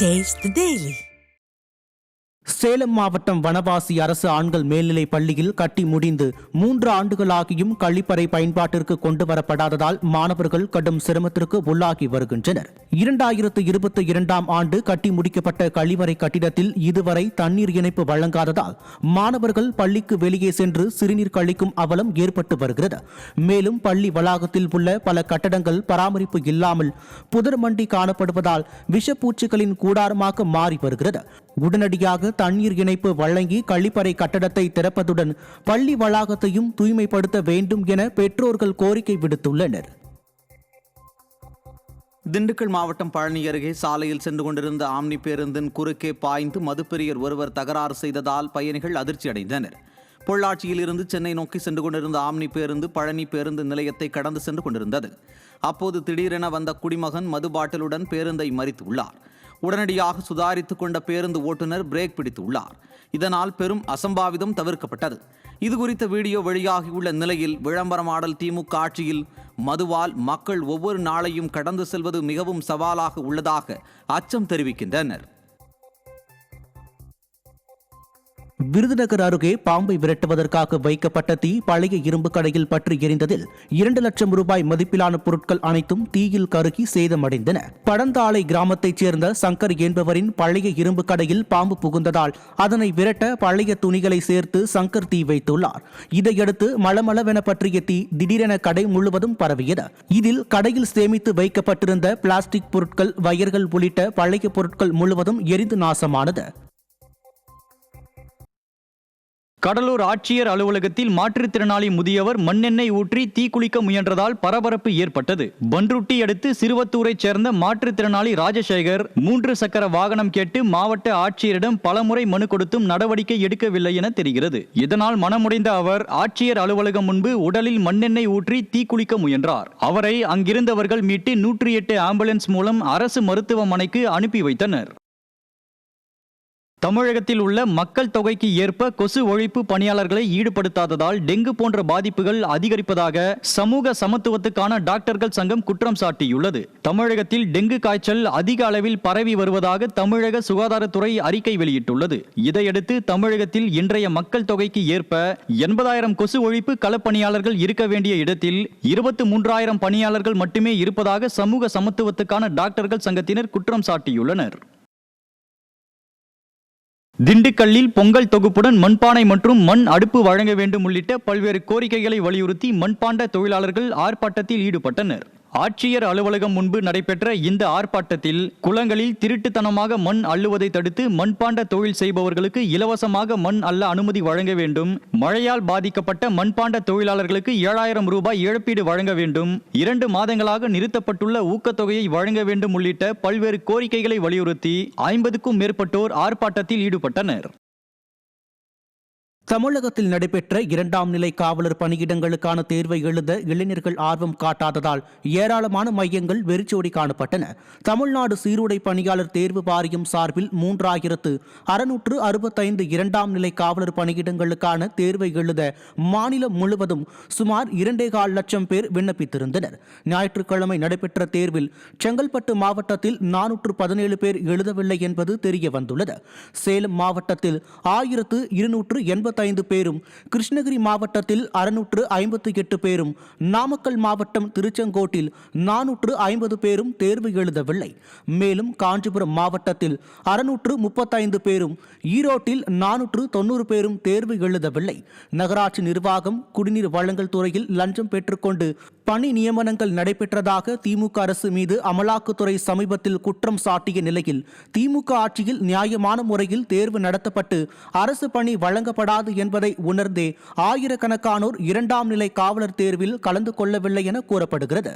Taste the Daily. Salem மாவட்டம் வனவாசி அரசு ஆண்கள் மேல்நிலைப் பள்ளியில் கட்டி முடிந்து 3 ஆண்டுகளாகியும் கழிப்பறை பயன்பாட்டிற்கு கொண்டு வரப்படாததால் மாணவர்கள் கடும் சிரமத்திற்கு உள்ளாகி வருகின்றனர். 2022ஆம் ஆண்டு கட்டி முடிக்கப்பட்ட கழிவறை கட்டிடத்தில் இதுவரை தண்ணீர் இணைப்பு வழங்காததால் மாணவர்கள் பள்ளிக்கு வெளியே சென்று சிறுநீர் கழிக்கும் அவலம் ஏற்பட்டு வருகிறது. மேலும் பள்ளி வளாகத்தில் உள்ள பல கட்டடங்கள் பராமரிப்பு இல்லாமல் புதர் மண்டி காணப்படுவதால் விஷப்பூச்சிகளின் கூடாரமாக மாறி வருகிறது. உடனடியாக தண்ணீர் இணைப்பு வழங்கி கழிப்பறை கட்டடத்தை திறப்பதுடன் பள்ளி வளாகத்தையும் தூய்மைப்படுத்த வேண்டும் என பெற்றோர்கள் கோரிக்கை விடுத்துள்ளனர். திண்டுக்கல் மாவட்டம் பழனி அருகே சாலையில் சென்று கொண்டிருந்த ஆம்னி பேருந்தின் குறுக்கே பாய்ந்து மதுப்பிரியர் ஒருவர் தகராறு செய்ததால் பயணிகள் அதிர்ச்சி அடைந்தனர். பொள்ளாச்சியில் இருந்து சென்னை நோக்கி சென்று கொண்டிருந்த ஆம்னி பேருந்து பழனி பேருந்து நிலையத்தை கடந்து சென்று கொண்டிருந்தது. அப்போது திடீரென வந்த குடிமகன் மது பாட்டிலுடன் பேருந்தை மறித்துள்ளார். உடனடியாக சுதாரித்துக் கொண்ட பேருந்து ஓட்டுநர் பிரேக் பிடித்துள்ளார். இதனால் பெரும் அசம்பாவிதம் தவிர்க்கப்பட்டது. இதுகுறித்த வீடியோ வெளியாகியுள்ள நிலையில் விளம்பரமாடல் திமுக ஆட்சியில் மதுவால் மக்கள் ஒவ்வொரு நாளையும் கடந்து செல்வது மிகவும் சவாலாக உள்ளதாக அச்சம் தெரிவிக்கின்றனர். விருதுநகர் அருகே பாம்பை விரட்டுவதற்காக வைக்கப்பட்ட தீ பழைய இரும்பு கடையில் பற்றி எரிந்ததில் 2 லட்சம் ரூபாய் மதிப்பிலான பொருட்கள் அனைத்தும் தீயில் கருகி சேதமடைந்தன. படந்தாளை கிராமத்தைச் சேர்ந்த சங்கர் என்பவரின் பழைய இரும்பு கடையில் பாம்பு புகுந்ததால் அதனை விரட்ட பழைய துணிகளை சேர்த்து சங்கர் தீ வைத்துள்ளார். இதையடுத்து மளமளவென பற்றிய தீ திடீரென கடை முழுவதும் பரவியது. இதில் கடையில் சேமித்து வைக்கப்பட்டிருந்த பிளாஸ்டிக் பொருட்கள், வயர்கள் உள்ளிட்ட பழைய பொருட்கள் முழுவதும் எரிந்து நாசமானது. கடலூர் ஆட்சியர் அலுவலகத்தில் மாற்றுத்திறனாளி முதியவர் மண்ணெண்ணெய் ஊற்றி தீக்குளிக்க முயன்றதால் பரபரப்பு ஏற்பட்டது. பன்ருட்டி அடுத்து சிறுவத்தூரைச் சேர்ந்த மாற்றுத்திறனாளி ராஜசேகர் 3 சக்கர வாகனம் கேட்டு மாவட்ட ஆட்சியரிடம் பலமுறை மனு கொடுத்தும் நடவடிக்கை எடுக்கவில்லை என தெரிகிறது. இதனால் மனமுடைந்த அவர் ஆட்சியர் அலுவலகம் முன்பு உடலில் மண்ணெண்ணெய் ஊற்றி தீக்குளிக்க முயன்றார். அவரை அங்கிருந்தவர்கள் மீட்டு 108 ஆம்புலன்ஸ் மூலம் அரசு மருத்துவமனைக்கு அனுப்பி வைத்தனர். தமிழகத்தில் உள்ள மக்கள் தொகைக்கு ஏற்ப கொசு ஒழிப்பு பணியாளர்களை ஈடுபடுத்தாததால் டெங்கு போன்ற பாதிப்புகள் அதிகரிப்பதாக சமூக சமத்துவத்துக்கான டாக்டர்கள் சங்கம் குற்றம் சாட்டியுள்ளது. தமிழகத்தில் டெங்கு காய்ச்சல் அதிக அளவில் பரவி வருவதாக தமிழக சுகாதாரத்துறை அறிக்கை வெளியிட்டுள்ளது. இதையடுத்து தமிழகத்தில் இன்றைய மக்கள் தொகைக்கு ஏற்ப 80,000 கொசு ஒழிப்பு களப்பணியாளர்கள் இருக்க வேண்டிய இடத்தில் 23,000 பணியாளர்கள் மட்டுமே இருப்பதாக சமூக சமத்துவத்துக்கான டாக்டர்கள் சங்கத்தினர் குற்றம் சாட்டியுள்ளனர். திண்டுக்கல்லில் பொங்கல் தொகுப்புடன் மண்பானை மற்றும் மண் அடுப்பு வழங்க வேண்டும் உள்ளிட்ட பல்வேறு கோரிக்கைகளை வலியுறுத்தி மண்பாண்ட தொழிலாளர்கள் ஆர்ப்பாட்டத்தில் ஈடுபட்டனர். ஆட்சியர் அலுவலகம் முன்பு நடைபெற்ற இந்த ஆர்ப்பாட்டத்தில் குளங்களில் திருட்டுத்தனமாக மண் அள்ளுவதை தடுத்து மண்பாண்ட தொழில் செய்பவர்களுக்கு இலவசமாக மண் அள்ள அனுமதி வழங்க வேண்டும், மழையால் பாதிக்கப்பட்ட மண்பாண்ட தொழிலாளர்களுக்கு 7,000 ரூபாய் இழப்பீடு வழங்க வேண்டும், 2 மாதங்களாக நிறுத்தப்பட்டுள்ள ஊக்கத்தொகையை வழங்க வேண்டும் உள்ளிட்ட பல்வேறு கோரிக்கைகளை வலியுறுத்தி 50க்கும் மேற்பட்டோர் ஆர்ப்பாட்டத்தில் ஈடுபட்டனர். தமிழகத்தில் நடைபெற்ற 2ஆம் நிலை காவலர் பணியிடங்களுக்கான தேர்வை எழுத இளைஞர்கள் ஆர்வம் காட்டாததால் ஏராளமான மையங்கள் வெறிச்சோடி காணப்பட்டன. தமிழ்நாடு சீருடை பணியாளர் தேர்வு வாரியம் சார்பில் 3,665 2ஆம் நிலை காவலர் பணியிடங்களுக்கான தேர்வை எழுத மாநிலம் முழுவதும் சுமார் 2.25 லட்சம் பேர் விண்ணப்பித்திருந்தனர். ஞாயிற்றுக்கிழமை நடைபெற்ற தேர்வில் செங்கல்பட்டு மாவட்டத்தில் 417 பேர் எழுதவில்லை என்பது தெரிய வந்துள்ளது. சேலம் மாவட்டத்தில் 1,285 பேரும், கிருஷ்ணகிரி மாவட்டத்தில் 658 பேரும், நாமக்கல் மாவட்டம் திருச்செங்கோட்டில் 450 பேரும் தேர்வு எழுதவில்லை. மேலும் காஞ்சிபுரம் மாவட்டத்தில் 635 பேரும், ஈரோட்டில் 490 பேரும் தேர்வு எழுதவில்லை. நகராட்சி நிர்வாகம், குடிநீர் வழங்கல் துறையில் லஞ்சம் பெற்றுக்கொண்டு பணி நியமனங்கள் நடைபெற்றதாக திமுக அரசு மீது அமலாக்கத்துறை சமீபத்தில் குற்றம் சாட்டிய நிலையில் திமுக ஆட்சியில் நியாயமான முறையில் தேர்வு நடத்தப்பட்டு அரசு பணி வழங்கப்படாது என்பதை உணர்ந்தே ஆயிரக்கணக்கானோர் 2ஆம் நிலை காவலர் தேர்வில் கலந்து கொள்ளவில்லை என கூறப்படுகிறது.